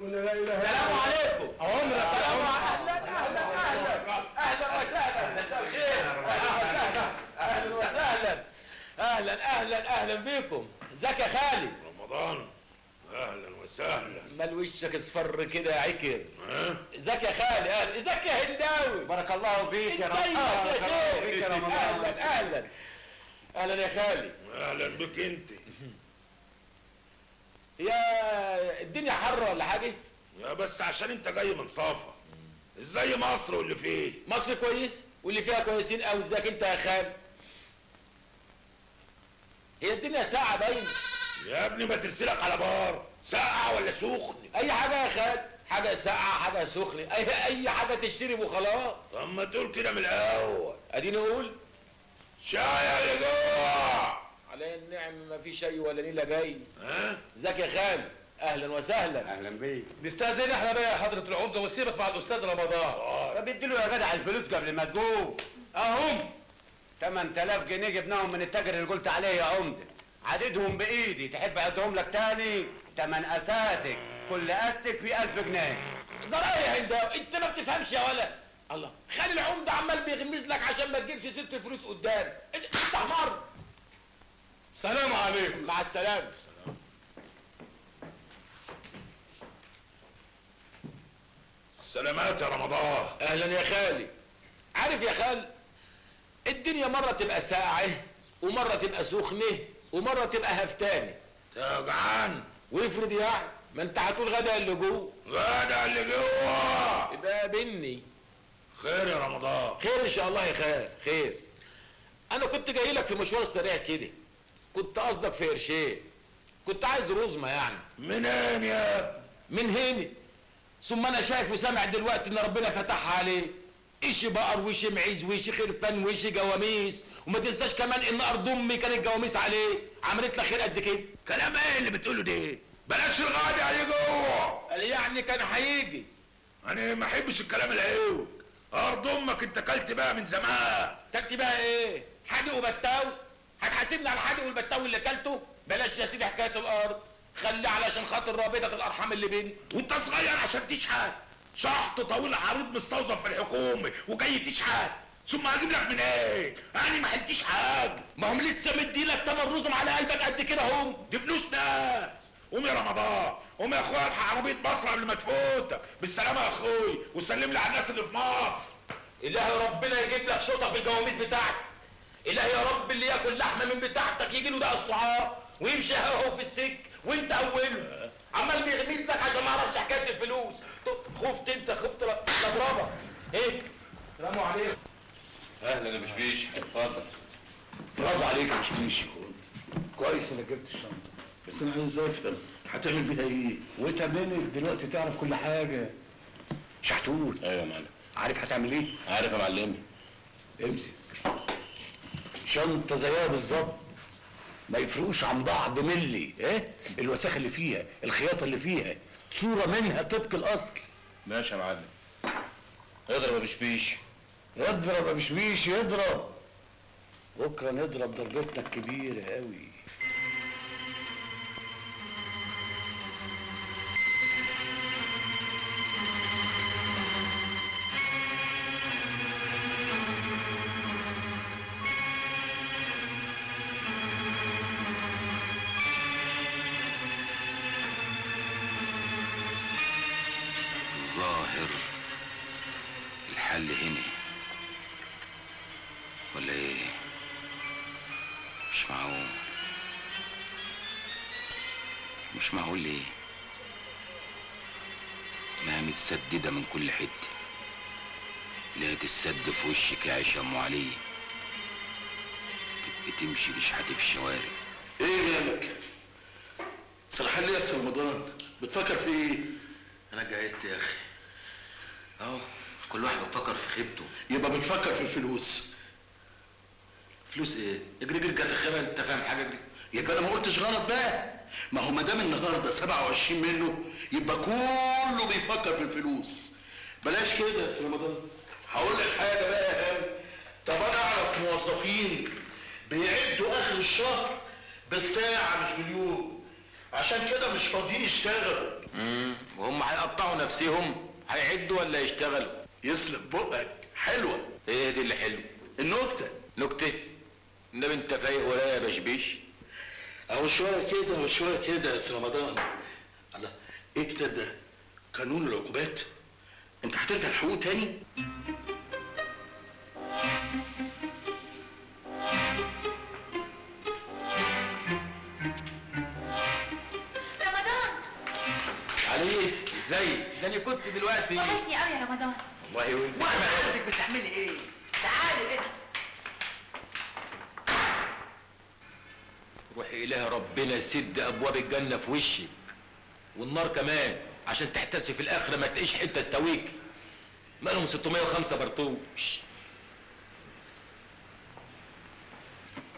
ولا لا اله الا الله. السلام عليكم. عمرك. السلام اهلا وسهلا. مساء الخير. اهلا وسهلا. اهلا بيكم. ازيك يا خالد؟ رمضان اهلا وسهلا. مال وشك اصفر كده يا عكر. ازيك يا خالد؟ اهلا. ازيك يا هنداوي؟ بارك الله فيك يا رمضان. ازيك يا شيخ؟ اهلا يا خالد. اهلا بك انت. يا الدنيا حر ولا حاجه؟ يا بس عشان انت جاي من صافا. ازاي مصر واللي فيه؟ مصر كويس واللي فيها كويسين قوي. ازيك انت يا خالد؟ هي الدنيا ساعة باينة يا ابني ما ترسلك على بار ساقعة ولا سخن؟ اي حاجة يا خالد، حاجة ساقعة حاجة سخنة، اي حاجة تشتري وخلاص. طب ما تقول كده من الاول. اديني اقول شاي اللي جوه. على النعم ما في شيء ولا نيلة جاي. ها؟ ازيك يا خالد؟ اهلا وسهلا. اهلا بيك. نستاذن احنا بقى يا حضرة العمدة وسيبك مع الاستاذ رمضان. طب اديله يا جدع الفلوس قبل ما تقوم. اهم 8000 جنيه جبناهم من التاجر اللي قلت عليه يا عمده. عددهم بايدي، تحب اعدهم لك تاني؟ 8 اساتك، كل استك في 1000 جنيه. ده رأي يا هنداوي، انت ما بتفهمش يا ولا. الله، خلي العمدة عمال بيغمز لك عشان ما تجيبش سيرة الفلوس قدام. انت حمار. سلام عليكم. مع السلامة. سلامات يا رمضان. اهلا يا خالي. عارف يا خال، الدنيا مرة تبقى ساقعة ومرة تبقى سخنة ومرة تبقى هفتانة. جعان؟ وافرض يعني ما انت هتقول غدا اللي جوه. غدا اللي جوه يبقى بني. خير يا رمضان. خير ان شاء الله يا خال، خير. انا كنت جاي لك في مشوار سريع كده، كنت قصدك في قرشين، كنت عايز رزمة يعني. منين يا؟ من هنا. ثم انا شايف وسامع دلوقتي ان ربنا فتحها عليه، ايش بقر وش معيز وش خرفان وش جواميس، وما تنساش كمان ان ارض امي كانت جواميس عليه، عملت لك خير قد كده. كلام ايه اللي بتقوله ده؟ بلاش الغدا اللي جوه. قال يعني كان هيجي. انا ما احبش الكلام العيوب. ارض امك انت كلت بقى من زمان. كلت بقى ايه؟ حادق وبتاو؟ هتحاسبني على الحادق والبتاو اللي كلته؟ بلاش يا سيدي حكايه الارض، خلي علشان خاطر رابطه الارحام اللي بيني. وانت صغير عشان تشحت، شحط طويل عريض مستوظف في الحكومه وجاي تشحت، ثم هجيب لك من ايه؟ انا ما حلتيش حاجه. ما هم لسه مديلك 8 رزم على قلبك قد كده هم. دي فلوس ناس. قوم يا رمضان، قوم يا اخويا الحق عربيه مصر قبل ما تفوتك. بالسلامه يا اخوي، وسلم لي على الناس اللي في مصر. الهي ربنا يجيب لك شطه في الجواميس بتاعتك. الهي يا رب اللي ياكل لحمه من بتاعتك يجي له ده الصعاب ويمشي هو في السك وانت اوله عمال بيغمز لك عشان ما اعرفش حكايه الفلوس. خفت انت، خفت اضربك. ايه؟ السلام عليكم. اهلا يا بشبيش، اتفضل. برافو عليك يا مشميش. كويس انك جبت الشنطه، بس انا عايز افهم هتعمل بيها ايه؟ وتمنك دلوقتي تعرف كل حاجه. شحتوت. ايوه يا معلم. عارف هتعمل ايه؟ عارف يا معلمي. امسك شنطه زيها بالظبط، ما يفرقوش عن بعض ملي. ايه الوساخه اللي فيها، الخياطه اللي فيها، صوره منها طبق الاصل. ماشي يا معلم. اضرب يا بشبيش. يضرب يا بشبيش يضرب. بكره نضرب ضربتنا الكبيره قوي. الظاهر الحل هنا ولا ايه؟ مش معقول. مش معقول ليه؟ ما متسدده من كل حته، لقيت السد في وشك يا عيشه ام علي. تبقي تمشي لشحاتي في الشوارع. ايه مالك؟ سرحان ليه يا استاذ رمضان؟ بتفكر في ايه؟ انا اتجهزت يا اخي اهو، كل واحد بيفكر في خيبته. يبقى بتفكر في الفلوس. فلوس ايه؟ اجري اجري كانت الخيبه، انت فاهم حاجه؟ اجري. يبقى انا ما قلتش غلط بقى. ما هو ما دام النهارده 27 منه يبقى كله بيفكر في الفلوس. بلاش كده يا استاذ رمضان. هقول لك حاجه بقى يا هاني. طب انا اعرف موظفين بيعدوا اخر الشهر بالساعه مش باليوم. عشان كده مش راضيين يشتغلوا. وهم هيقطعوا نفسهم، هيعدوا ولا يشتغلوا؟ يسلم بقك، حلوه. ايه دي اللي حلو؟ النكته. نكته؟ النبي انت فايق ولا يا بشبيش؟ اهو شويه كده وشويه كده يا سي رمضان. الله، ايه الكتاب ده؟ قانون العقوبات؟ انت هترجع الحقوق تاني؟ رمضان عليك ازاي؟ ده انا كنت دلوقتي وحشني قوي يا رمضان. والله وانت وقت عندك بتعملي ايه؟ تعالي هنا. روحي إله ربنا سد ابواب الجنه في وشك والنار كمان عشان تحتسي في الاخره ما تلاقيش حته تاويك. مالهم 605 برطوش.